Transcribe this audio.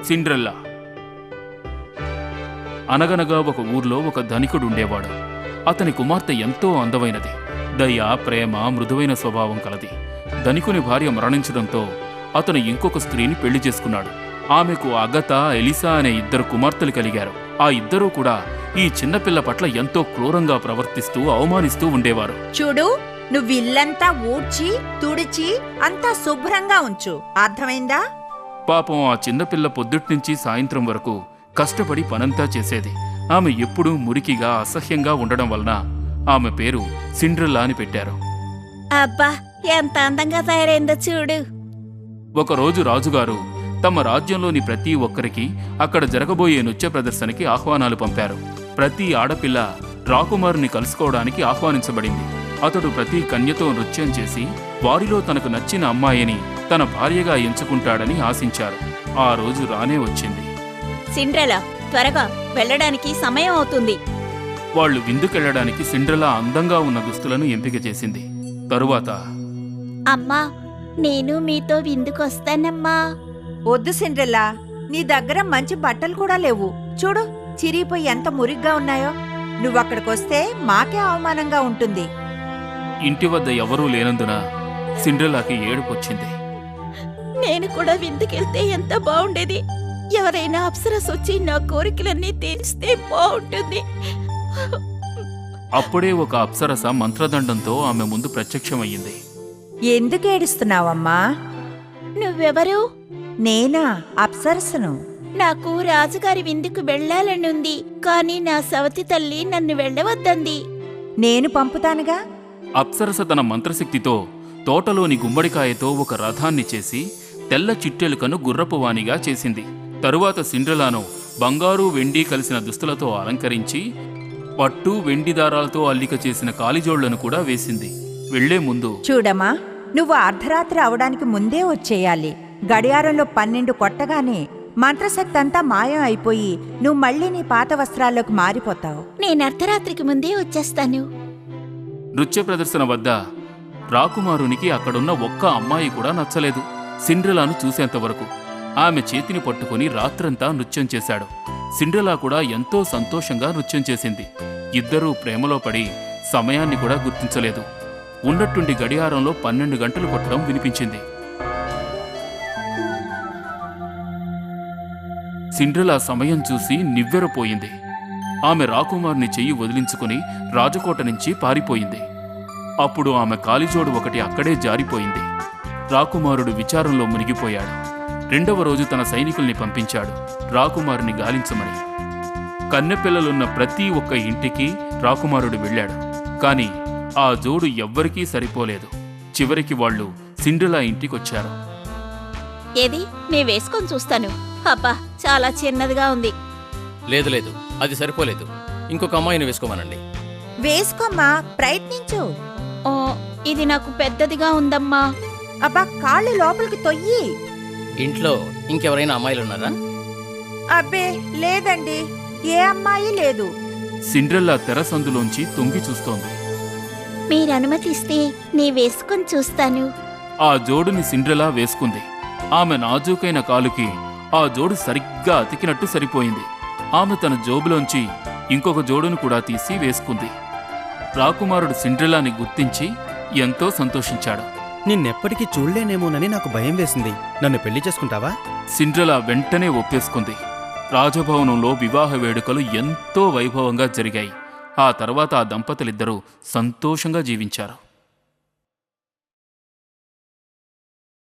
Cinderella. అనగనగా ఒక ఊర్లో ఒక ధనికుడు ఉండేవాడు. అతని కుమార్తె ఎంతో అందమైనది. దయ, ప్రేమ, మృదువైన స్వభావం కలది. ధనికుని భార్య మరణించడంతో అతను ఇంకొక స్త్రీని పెళ్లి చేసుకున్నాడు. ఆమెకు అగత, ఎలిసా అనే 2 కుమార్తెలు కలిగారు. ఆ ఇద్దరూ కూడా ఈ చిన్నపిల్ల పట్ల ఎంతో క్రూరంగా ప్రవర్తిస్తూ అవమానిస్తూ ఉండేవారు. చూడు, నువ్వు ఇల్లంతా ఊడ్చి తుడిచి అంతా శుభ్రంగా ఉంచు, అర్థమైందా? పాపం ఆ చిన్నపిల్ల పొద్దుట్నుంచి సాయంత్రం వరకు కష్టపడి పనంతా చేసేది. ఆమె ఎప్పుడూ మురికిగా, అసహ్యంగా ఉండడం వలన ఆమె పేరు సిండ్రెల్లా అని పెట్టారు. అబ్బా, ఎంత అందంగా తయారైందో చూడు. ఒకరోజు రాజుగారు తమ రాజ్యంలోని ప్రతి ఒక్కరికి అక్కడ జరగబోయే నృత్య ప్రదర్శనకి ఆహ్వానాలు పంపారు. ప్రతి ఆడపిల్ల రాకుమారుని కలుసుకోవడానికి ఆహ్వానించబడింది. అతడు ప్రతి కన్యతో నృత్యం చేసి వారిలో తనకు నచ్చిన అమ్మాయిని తన భార్యగా ఎంచుకుంటాడని ఆశించారు. ఆ రోజు రానే వచ్చింది. సిండ్రెలా, త్వరగా వెళ్ళడానికి సమయం అవుతుంది. వాళ్లు విందుకెళ్లడానికి సిండ్రెలా అందంగా ఉన్న దుస్తులను ఎంపిక చేసింది. తరువాత, అమ్మా, నేను మీతో విందుకొస్తానమ్మా. వద్దు సిండ్రెల్లా, నీ దగ్గర మంచి బట్టలు కూడా లేవు. చూడు, చిరిగిపోయి ఎంత మురిగ్గా ఉన్నాయో. నువ్వక్కడికొస్తే మాకే అవమానంగా ఉంటుంది. ఇంటి వద్ద ఎవరూ లేనందున సిండ్రెల్లాకి ఏడుపొచ్చింది. నేను కూడా విందుకెళ్తే ఎంత బాగుండేది. ఎవరైనా అప్సరస్ వచ్చి నా కోరికలన్నీ తీర్చితే బాగుంటుంది. అప్పుడే ఒక అప్సరస మంత్రదండంతో ఆమె ముందు ప్రత్యక్షమయ్యింది. ఎందుకు ఏడుస్తున్నావమ్మా? నువ్వెవరు? నేనా, అప్సరసను. నాకు రాజుగారి విందుకు వెళ్ళాలనుంది, కానీ నా సవతి తల్లి నన్ను వెళ్ళవద్దంది. నేను పంపుతానుగా. అప్సరస తన మంత్రశక్తితో తోటలోని గుమ్మడికాయతో ఒక రథాన్ని చేసి తెల్ల చిట్టెలుకను గుర్రపువానిగా చేసింది. తరువాత సిండ్రెలాను బంగారు, వెండి కలిసిన దుస్తులతో అలంకరించి పట్టు, వెండి దారాలతో అల్లిక చేసిన కాలిజోళ్లను కూడా వేసింది. వెళ్లే ముందు, చూడమ్మా, నువ్వు అర్ధరాత్రి అవడానికి ముందే వచ్చేయాలి. గడియారంలో 12 కొట్టగానే మంత్రశక్తి అంతా మాయం అయిపోయి నువ్వు మళ్ళీ నీ పాత వస్త్రాల్లోకి మారిపోతావు. నేను అర్ధరాత్రికి ముందే వచ్చేస్తాను. నృత్య ప్రదర్శన వద్ద రాకుమారునికి అక్కడున్న ఒక్క అమ్మాయి కూడా నచ్చలేదు. సిండ్రెలాను చూసేంతవరకు ఆమె చేతిని పట్టుకుని రాత్రంతా నృత్యం చేశాడు. సిండ్రెలా కూడా ఎంతో సంతోషంగా నృత్యం చేసింది. ఇద్దరూ ప్రేమలో పడి సమయాన్ని కూడా గుర్తించలేదు. ఉన్నట్టుండి గడియారంలో 12 గంటలు కొట్టడం వినిపించింది. సిండ్రెలా సమయం చూసి నివ్వెరపోయింది. ఆమె రాకుమారుని చెయ్యి వదిలించుకుని రాజకోట నుంచి పారిపోయింది. అప్పుడు ఆమె కాలిజోడు ఒకటి అక్కడే జారిపోయింది. రాకుమారుడు విచారంలో మునిగిపోయాడు. 2వ రోజు తన సైనికుల్ని పంపించాడు రాకుమారుని గాలించమని. కన్నెపిల్లలున్న ప్రతి ఒక్క ఇంటికి రాకుమారుడు వెళ్ళాడు. కాని ఆ జోడు ఎవ్వరికీ సరిపోలేదు. చివరికి వాళ్ళు సిండ్రెలా ఇంటికొచ్చారు. ఏది, నే వేసుకొని చూస్తాను. అబ్బా, చాలా చిన్నదిగా ఉంది. లేదు లేదు, అది సరిపోలేదు. ఇంకొక అమ్మాయిని వేసుకోమనండి. వేసుకోమ్మా, ప్రయత్నించు. ఓ, ఇది నాకు పెద్దదిగా ఉందమ్మా. అబ్బా, కాళ్ళు లోపలికి తొయ్యి. ఇంట్లో ఇంకెవరైనా అమ్మాయిలున్నారా? అబ్బే, లేదండి, ఏ అమ్మాయి లేదు. సిండ్రెల్లా తెరసందులోంచి తొంగి చూస్తోంది. మీరు అనుమతిస్తే నే వేసుకొని చూస్తాను. ఆ జోడుని సిండ్రెలా వేసుకుంది. ఆమె నాజూకైన కాలుకి ఆ జోడు సరిగ్గా అతికినట్టు సరిపోయింది. ఆమె తన జోబులోంచి ఇంకొక జోడును కూడా తీసి వేసుకుంది. రాకుమారుడు సిండ్రెలాని గుర్తించి ఎంతో సంతోషించాడు. నిన్నెప్పటికీ చూడలేనేమోనని నాకు భయం వేసింది. నన్ను పెళ్లి చేసుకుంటావా? సిండ్రెలా వెంటనే ఒప్పేసుకుంది. రాజభవనంలో వివాహ వేడుకలు ఎంతో వైభవంగా జరిగాయి. ఆ తర్వాత ఆ దంపతులిద్దరూ సంతోషంగా జీవించారు.